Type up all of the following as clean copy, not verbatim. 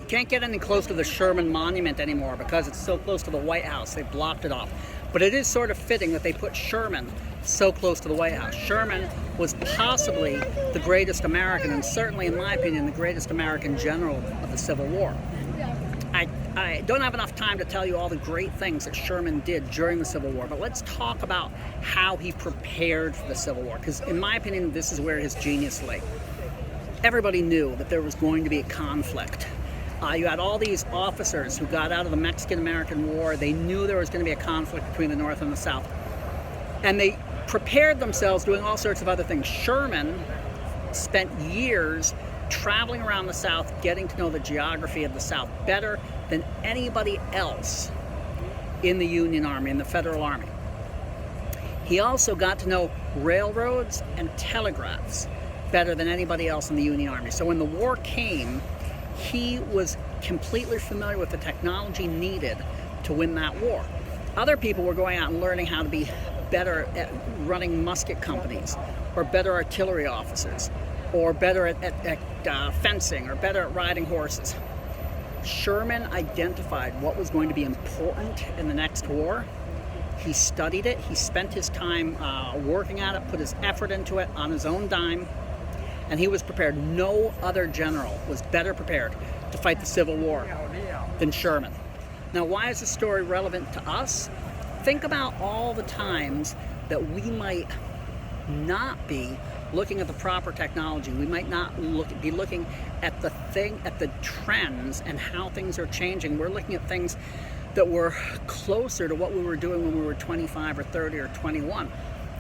can't get any close to the Sherman monument anymore because it's so close to the White House. They blocked it off. But it is sort of fitting that they put Sherman so close to the White House. Sherman was possibly the greatest American, and certainly, in my opinion, the greatest American general of the Civil War. I don't have enough time to tell you all the great things that Sherman did during the Civil War, but let's talk about how he prepared for the Civil War, because in my opinion, this is where his genius lay. Everybody knew that there was going to be a conflict. You had all these officers who got out of the Mexican-American War. They knew there was going to be a conflict between the North and the South. And they prepared themselves doing all sorts of other things. Sherman spent years traveling around the South, getting to know the geography of the South better than anybody else in the Union Army, in the Federal Army. He also got to know railroads and telegraphs better than anybody else in the Union Army. So when the war came, he was completely familiar with the technology needed to win that war. Other people were going out and learning how to be better at running musket companies, or better artillery officers, or better at fencing, or better at riding horses. Sherman identified what was going to be important in the next war. He studied it. He spent his time working at it, put his effort into it on his own dime, and he was prepared. No other general was better prepared to fight the Civil War than Sherman. Now, why is this story relevant to us? Think about all the times that we might not be looking at the proper technology. We might not be looking at the trends and how things are changing. We're looking at things that were closer to what we were doing when we were 25 or 30 or 21.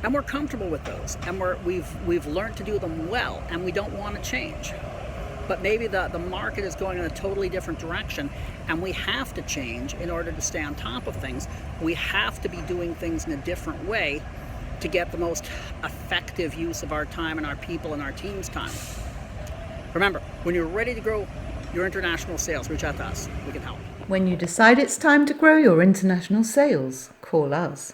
And we're comfortable with those, and we've learned to do them well, and we don't want to change. But maybe the market is going in a totally different direction, and we have to change in order to stay on top of things. We have to be doing things in a different way to get the most effective use of our time and our people and our team's time. Remember, when you're ready to grow your international sales, reach out to us. We can help. When you decide it's time to grow your international sales, call us.